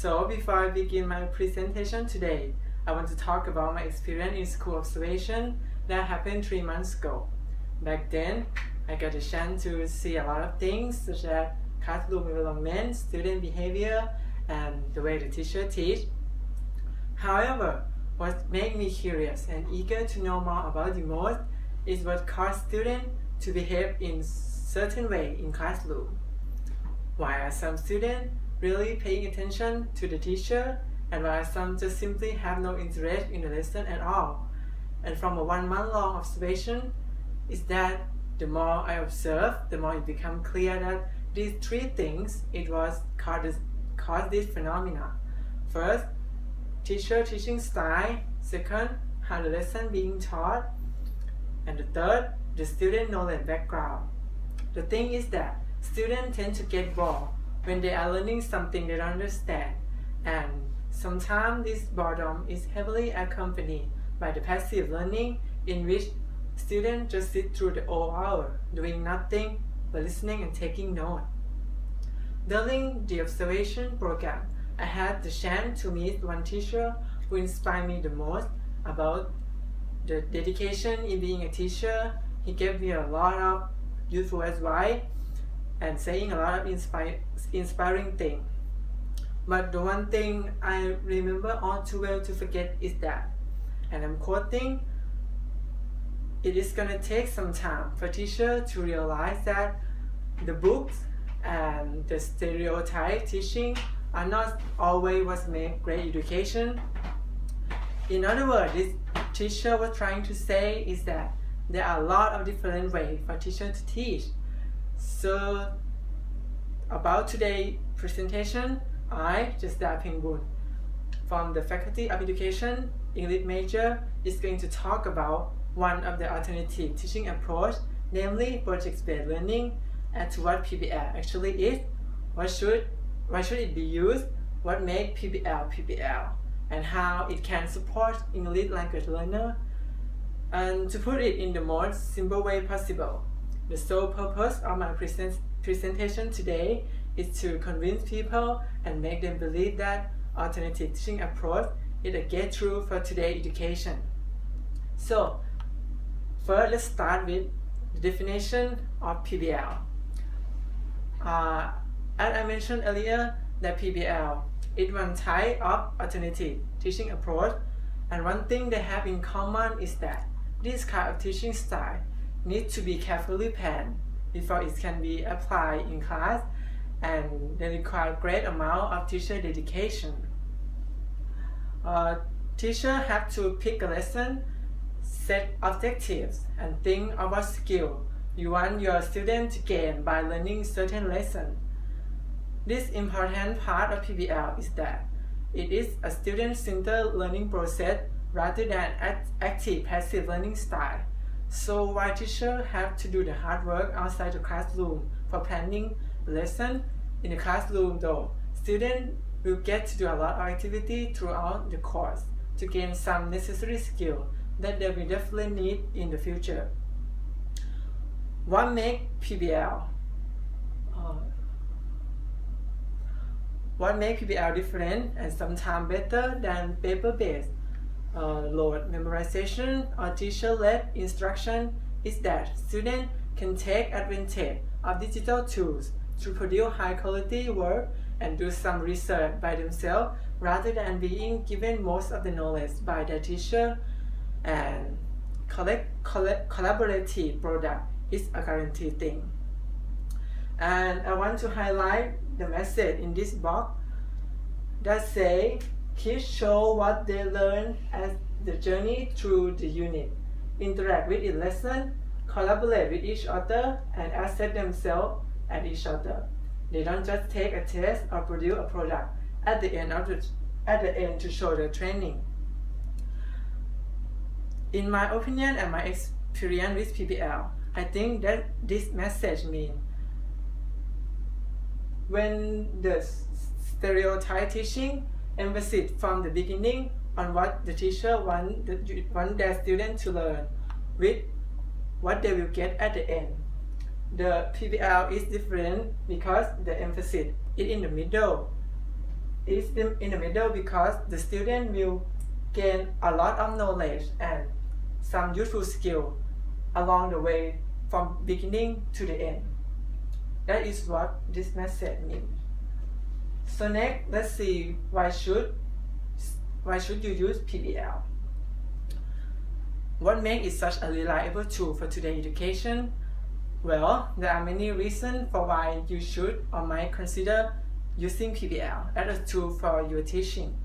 So before I begin my presentation today, I want to talk about my experience in school observation that happened 3 months ago. Back then, I got a chance to see a lot of things such as classroom environment, student behavior, and the way the teacher teach. However, what made me curious and eager to know more about the most is what caused students to behave in certain way in classroom. Why are some students really paying attention to the teacher, and why some just simply have no interest in the lesson at all? And from a 1 month long observation is that the more I observe, the more it becomes clear that these three things caused this phenomena. First, teacher teaching style. Second, how the lesson being taught. And the third, the student knowledge background. The thing is that students tend to get bored when they are learning something they don't understand, and sometimes this boredom is heavily accompanied by the passive learning, in which students just sit through the whole hour doing nothing but listening and taking notes. During the observation program, I had the chance to meet one teacher who inspired me the most about the dedication in being a teacher. He gave me a lot of useful advice and saying a lot of inspiring things. But the one thing I remember all too well to forget is that, and I'm quoting, "It is gonna take some time for teachers to realize that the books and the stereotype teaching are not always what makes great education." In other words, this teacher was trying to say is that there are a lot of different ways for teachers to teach. So, about today's presentation, I, Jasda Pengbun, from the Faculty of Education, English major, is going to talk about one of the alternative teaching approach, namely project-based learning, and to what PBL actually is, why should it be used, what makes PBL, and how it can support English language learner. And to put it in the most simple way possible, the sole purpose of my presentation today is to convince people and make them believe that alternative teaching approach is a get-through for today's education. So, first let's start with the definition of PBL. As I mentioned earlier, that PBL is one type of alternative teaching approach, and one thing they have in common is that this kind of teaching style needs to be carefully planned before it can be applied in class, and they require great amount of teacher dedication. Teachers have to pick a lesson, set objectives, and think of what skill you want your student to gain by learning certain lesson. This important part of PBL is that it is a student-centered learning process rather than active passive learning style. So while teachers have to do the hard work outside the classroom for planning the lesson, in the classroom though, students will get to do a lot of activity throughout the course to gain some necessary skill that they will definitely need in the future. What makes PBL different and sometimes better than paper-based load memorization or teacher-led instruction is that students can take advantage of digital tools to produce high-quality work and do some research by themselves rather than being given most of the knowledge by their teacher, and collaborative product is a guaranteed thing. And I want to highlight the message in this box that say kids show what they learn as the journey through the unit, interact with each lesson, collaborate with each other, and assess themselves and each other. They don't just take a test or produce a product at the end to show their training. In my opinion and my experience with PBL, I think that this message means when the stereotype teaching emphasis from the beginning on what the teacher want their students to learn with what they will get at the end. The PBL is different because the emphasis is in the middle. is in the middle because the student will gain a lot of knowledge and some useful skill along the way from beginning to the end. That is what this message means. So next, let's see why should you use PBL? What makes it such a reliable tool for today's education? Well, there are many reasons for why you should or might consider using PBL as a tool for your teaching.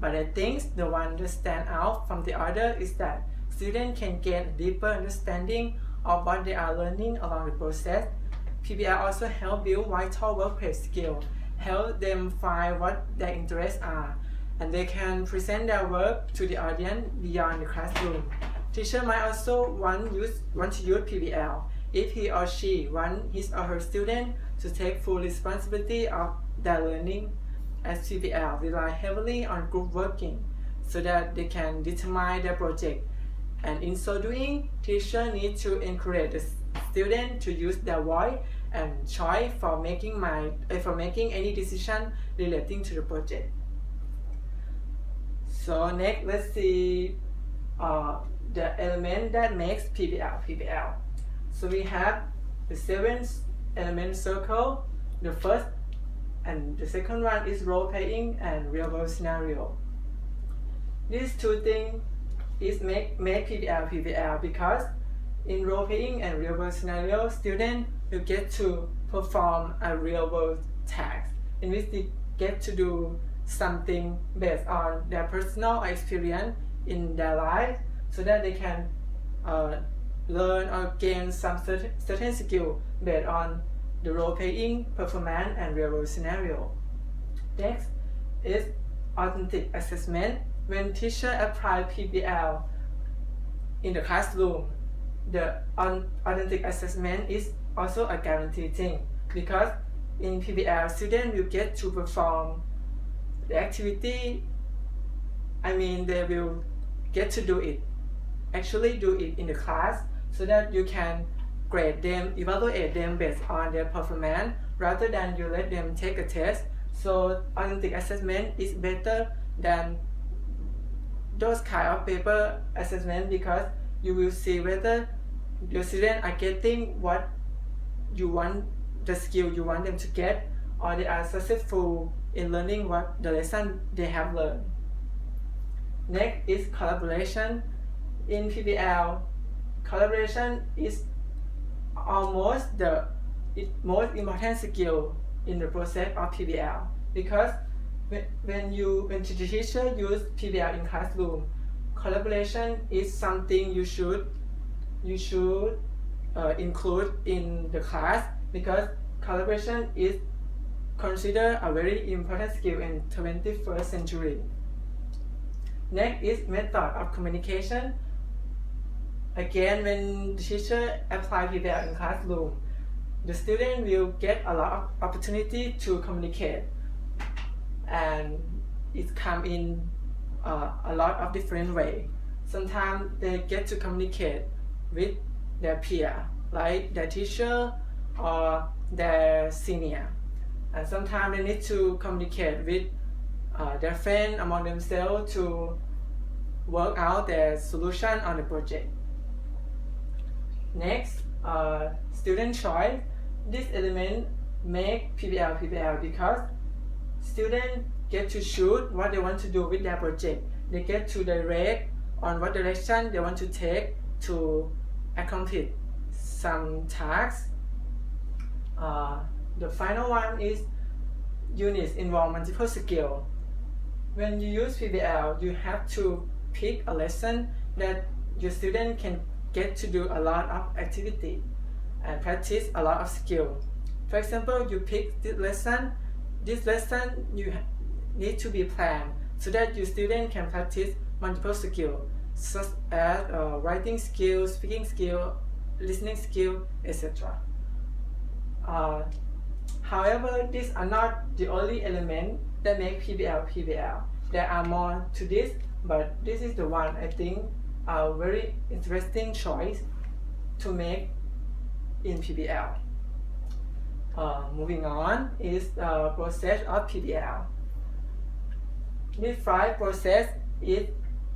But I think the one that stands out from the other is that students can get a deeper understanding of what they are learning along the process. PBL also helps build vital workplace skills, help them find what their interests are, and they can present their work to the audience beyond the classroom. Teacher might also want to use PBL if he or she wants his or her student to take full responsibility of their learning, as PBL rely heavily on group working so that they can determine their project. And in so doing, teachers need to encourage the student to use their voice and choice for making any decision relating to the project. So next, let's see the element that makes PBL. So we have the 7 element circle. The first and the second one is role playing and real world scenario. These two things make PBL because in role playing and real world scenario, students will get to perform a real world task in which they get to do something based on their personal experience in their life, so that they can learn or gain some certain skill based on the role-playing, performance, and real-world scenario. Next is authentic assessment. When teachers apply PBL in the classroom, the authentic assessment is also a guaranteed thing, because in PBL, students will get to perform the activity. They will get to do it in the class, so that you can grade them, evaluate them based on their performance rather than you let them take a test. So authentic assessment is better than those kind of paper assessment, because you will see whether your students are getting what you want, the skill you want them to get, or they are successful in learning what the lesson they have learned. Next is collaboration. In PBL, collaboration is almost the most important skill in the process of PBL, because when the teacher use PBL in classroom, collaboration is something you should include in the class, because collaboration is considered a very important skill in 21st century. Next is method of communication. Again, when the teacher apply PBL in classroom, the student will get a lot of opportunity to communicate, and it comes in a lot of different ways. Sometimes they get to communicate with their peer, like their teacher or their senior, and sometimes they need to communicate with their friends among themselves to work out their solution on the project. Next, student choice. This element make PBL because students get to choose what they want to do with their project. They get to direct on what direction they want to take to accomplish some tasks. The final one is units involve multiple skills. When you use PBL, you have to pick a lesson that your student can get to do a lot of activity and practice a lot of skill. For example, you pick this lesson you need to be planned so that your student can practice multiple skills, such as writing skills, speaking skill, listening skill, etc. However, these are not the only element that make PBL. There are more to this, but this is the one I think a very interesting choice to make in PBL. Moving on is the process of PBL. This 5 process is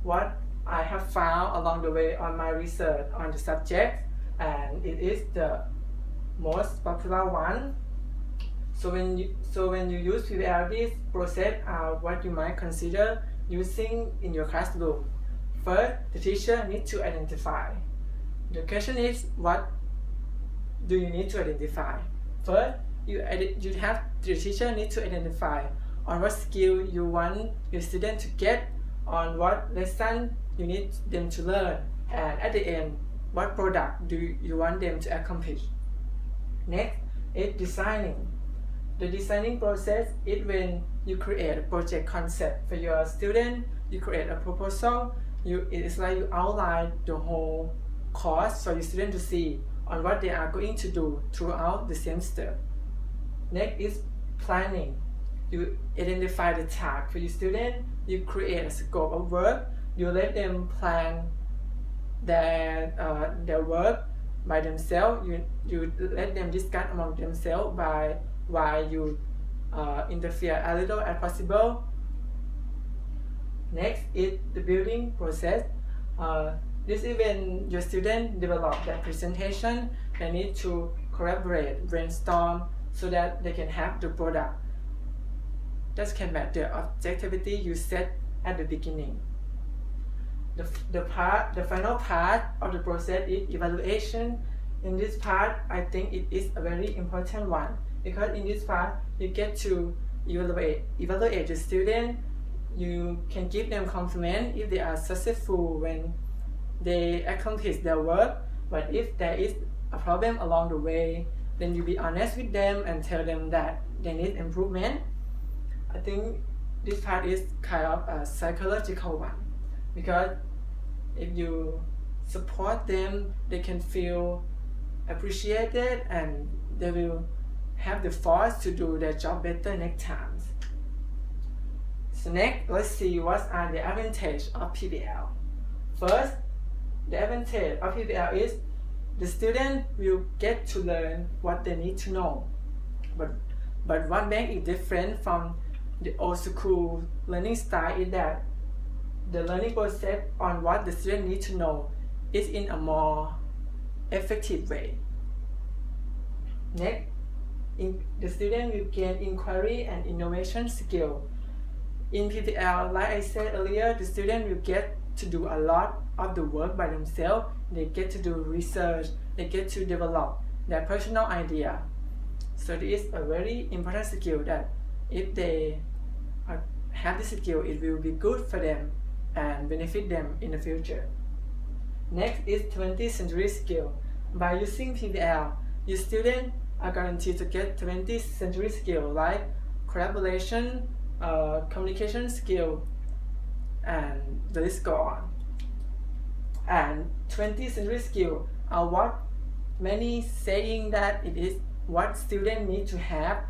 what I have found along the way on my research on the subject, and it is the most popular one. So when you use PBL, this process are what you might consider using in your classroom. First, the teacher needs to identify. The question is, what do you need to identify? First, the teacher needs to identify on what skill you want your student to get, on what lesson you need them to learn, and at the end, what product do you want them to accomplish. Next is designing. The designing process is when you create a project concept for your student, you create a proposal, it is like you outline the whole course for your student to see on what they are going to do throughout the semester. Next is planning. You identify the task for your student, you create a scope of work, you let them plan their work by themselves, you let them discuss among themselves while you interfere a little as possible. Next is the building process. This is when your students develop their presentation, they need to collaborate, brainstorm, so that they can have the product that can match the objectivity you set at the beginning. The final part of the process is evaluation. In this part, I think it is a very important one, because in this part, you get to evaluate the student. You can give them compliment if they are successful when they accomplish their work, but if there is a problem along the way, then you be honest with them and tell them that they need improvement. I think this part is kind of a psychological one, because if you support them, they can feel appreciated and they will have the force to do their job better next time. So next, let's see what are the advantages of PBL. First, the advantage of PBL is the student will get to learn what they need to know. But what makes it different from the old school learning style is that the learning process on what the student needs to know is in a more effective way. Next, the student will gain inquiry and innovation skill. In PBL, like I said earlier, the student will get to do a lot of the work by themselves. They get to do research, they get to develop their personal idea. So this is a very important skill that if they have this skill, it will be good for them and benefit them in the future. Next is 20th century skill. By using PBL, your students are guaranteed to get 20th century skill like collaboration, communication skill, and the list go on. And 20th century skill are what many saying that it is what students need to have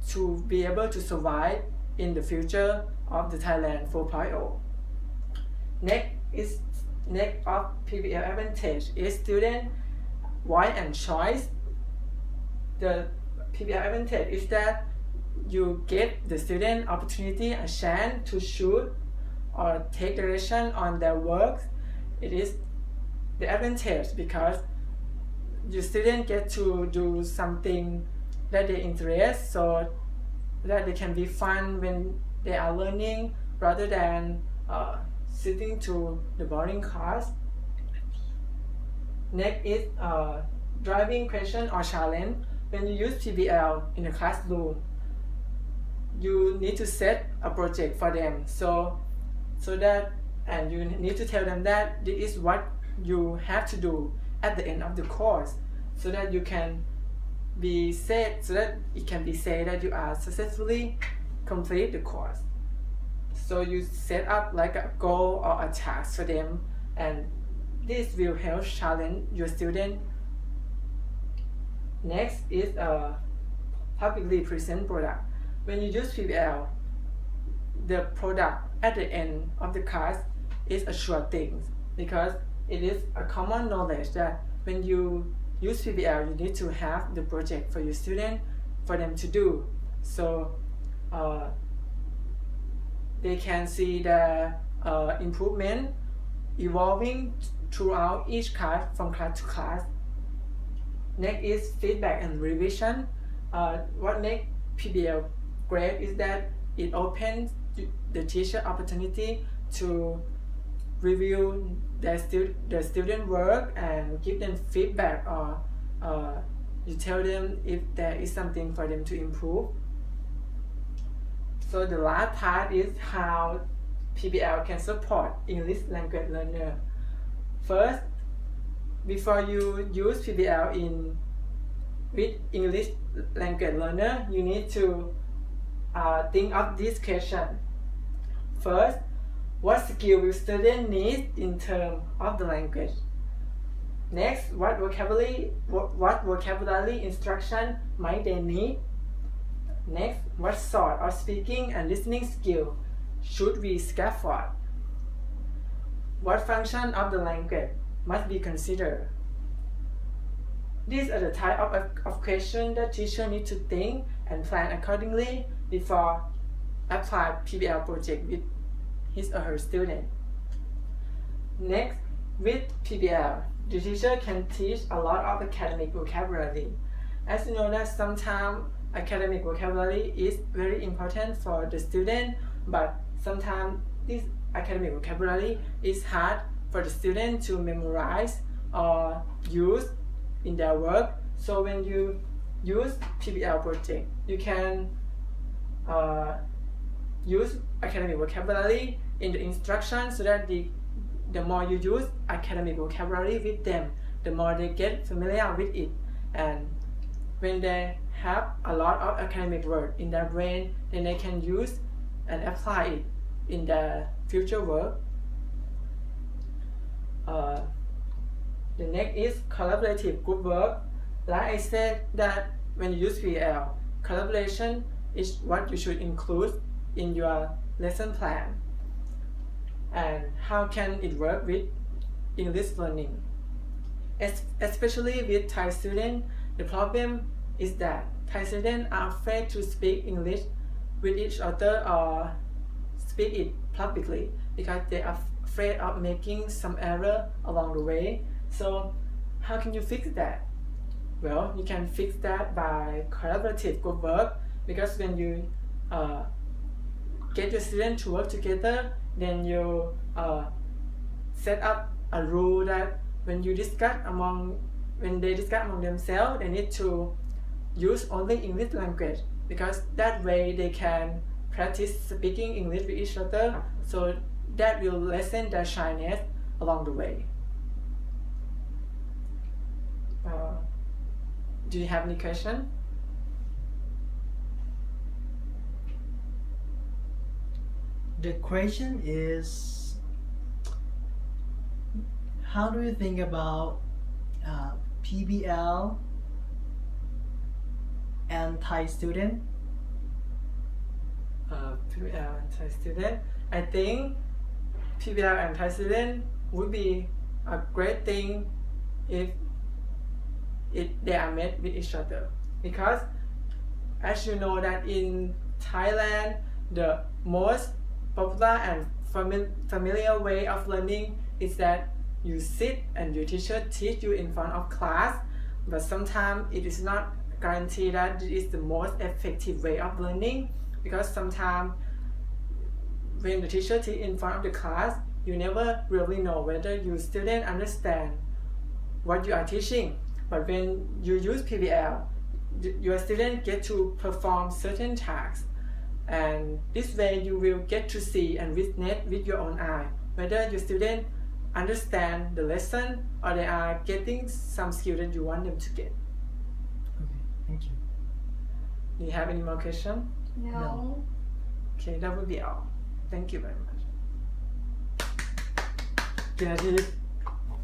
to be able to survive in the future of the Thailand 4.0. Next of PBL advantage is student voice and choice. The PBL advantage is that you give the student opportunity, a chance to choose or take direction on their work. It is the advantage because your student get to do something that they interest, so that they can be fun when they are learning rather than sitting to the boring class. Next is driving question or challenge. When you use PBL in the classroom, you need to set a project for them, so that, and you need to tell them that this is what you have to do at the end of the course, so that you can be said, so that it can be said that you are successfully complete the course. So you set up like a goal or a task for them, and this will help challenge your student. Next is a publicly present product. When you use PBL, the product at the end of the class is a sure thing, because it is a common knowledge that when you use PBL, you need to have the project for your student for them to do. So they can see the improvement evolving throughout each class from class to class. Next is feedback and revision. What makes PBL great is that it opens the teacher opportunity to review their student work and give them feedback, or you tell them if there is something for them to improve. So the last part is how PBL can support English language learner. First, before you use PBL with English language learner, you need to think of this question. First, what skill will student need in terms of the language? Next, what vocabulary instruction might they need? Next, what sort of speaking and listening skill should we scaffold? What function of the language must be considered? These are the type of questions that teacher need to think and plan accordingly before apply PBL project with his or her student. Next, with PBL, the teacher can teach a lot of academic vocabulary. As you know that sometimes academic vocabulary is very important for the student, but sometimes this academic vocabulary is hard for the student to memorize or use in their work. So when you use PBL project, you can use academic vocabulary in the instruction, so that the more you use academic vocabulary with them, the more they get familiar with it. And when they have a lot of academic word in their brain, then they can use and apply it in their future work. The next is collaborative group work. Like I said, that when you use PBL, collaboration is what you should include in your lesson plan. And how can it work with English learning? Especially with Thai students, the problem is that Thai students are afraid to speak English with each other or speak it publicly because they are afraid of making some error along the way. So how can you fix that? Well, you can fix that by collaborative group work, because when you get your students to work together, then you set up a rule that when they discuss among themselves, they need to use only English language, because that way they can practice speaking English with each other, so that will lessen their shyness along the way. Do you have any question? The question is, how do you think about PBL and Thai student? PBL and Thai student, I think PBL and Thai student would be a great thing if they are met with each other, because as you know that in Thailand, the most popular and familiar way of learning is that you sit and your teacher teach you in front of class, but sometimes it is not guaranteed that it is the most effective way of learning, because sometimes when the teacher teach in front of the class, you never really know whether your student understand what you are teaching. But when you use PBL, your student get to perform certain tasks, and this way you will get to see and witness with your own eye whether your student understand the lesson or they are getting some skill that you want them to get. Okay, thank you. Do you have any more questions? No. Okay, that would be all. Thank you very much. กี่นาที